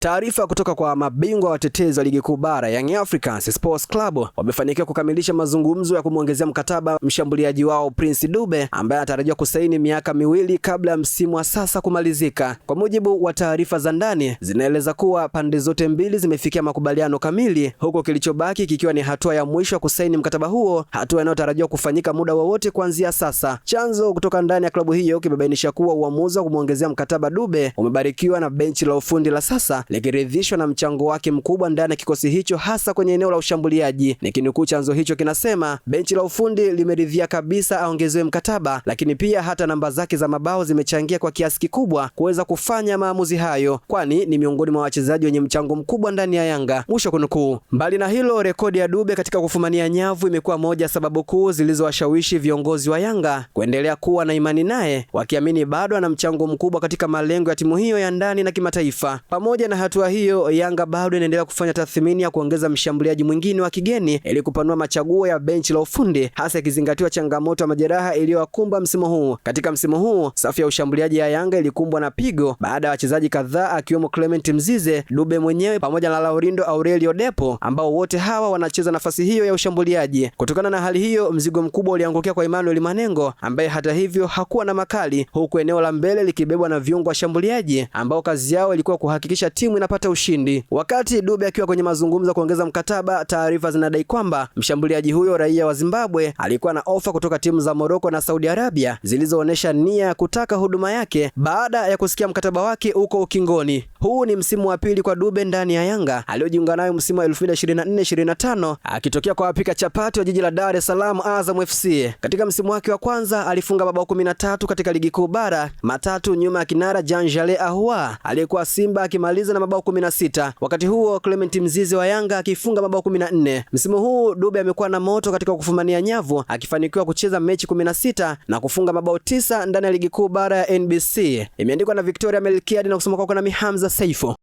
Taarifa kutoka kwa mabingwa watetezi wa ligi kuu bara Young Africans Sports Club wamefanikiwa kukamilisha mazungumzo ya kumwongezea mkataba mshambuliaji wao Prince Dube ambaye anatarajiwa kusaini miaka miwili kabla ya msimu wa sasa kumalizika. Kwa mujibu wa taarifa za ndani, zinaeleza kuwa pande zote mbili zimefikia makubaliano kamili, huku kilichobaki kikiwa ni hatua ya mwisho ya kusaini mkataba huo, hatua inayotarajiwa kufanyika muda wowote kuanzia sasa. Chanzo kutoka ndani ya klabu hiyo kimebainisha kuwa uamuzi wa kumwongezea mkataba Dube umebarikiwa na benchi la ufundi la sasa, likiridhishwa na mchango wake mkubwa ndani ya kikosi hicho, hasa kwenye eneo la ushambuliaji. Nikinukuu chanzo hicho kinasema, benchi la ufundi limeridhia kabisa aongezewe mkataba, lakini pia hata namba zake za mabao zimechangia kwa kiasi kikubwa kuweza kufanya maamuzi hayo, kwani ni miongoni mwa wachezaji wenye mchango mkubwa ndani ya Yanga. Mwisho kunukuu. Mbali na hilo, rekodi ya Dube katika kufumania nyavu imekuwa moja sababu kuu zilizowashawishi viongozi wa Yanga kuendelea kuwa na imani naye, wakiamini bado ana mchango mkubwa katika malengo ya timu hiyo ya ndani na kimataifa. Pamoja na hatua hiyo, Yanga bado inaendelea kufanya tathmini ya kuongeza mshambuliaji mwingine wa kigeni ili kupanua machaguo ya benchi la ufundi, hasa ikizingatiwa changamoto ya majeraha iliyowakumba msimu huu. Katika msimu huu, safu ya ushambuliaji ya Yanga ilikumbwa na pigo baada ya wachezaji kadhaa akiwemo Clement Mzize, Dube mwenyewe pamoja na Laurindo Aurelio Depo, ambao wote hawa wanacheza nafasi hiyo ya ushambuliaji. Kutokana na hali hiyo, mzigo mkubwa uliangukia kwa Emmanuel Manengo ambaye hata hivyo hakuwa na makali, huku eneo la mbele likibebwa na viungo washambuliaji ambao kazi yao ilikuwa kuhakikisha timu inapata ushindi. Wakati Dube akiwa kwenye mazungumzo kuongeza mkataba, taarifa zinadai kwamba mshambuliaji huyo raia wa Zimbabwe alikuwa na ofa kutoka timu za Morocco na Saudi Arabia zilizoonyesha nia ya kutaka huduma yake baada ya kusikia mkataba wake uko ukingoni. Huu ni msimu wa pili kwa Dube ndani ya Yanga, aliojiunga nayo msimu wa 2024-2025 akitokea kwa wapika chapati wa jiji la Dar es Salaam Azam FC. Katika msimu wake wa kwanza alifunga mabao 13 katika ligi kuu bara, matatu nyuma ya kinara Jean Jale Ahoua aliyekuwa Simba akimaliza na mabao 16. Wakati huo Clement Mzize wa Yanga akifunga mabao 14. Msimu huu Dube amekuwa na moto katika kufumania nyavu, akifanikiwa kucheza mechi 16 na kufunga mabao 9 ndani ya ligi kuu bara ya NBC. Imeandikwa na Victoria Melkiadi na kusoma kwako na Hamza Saifo.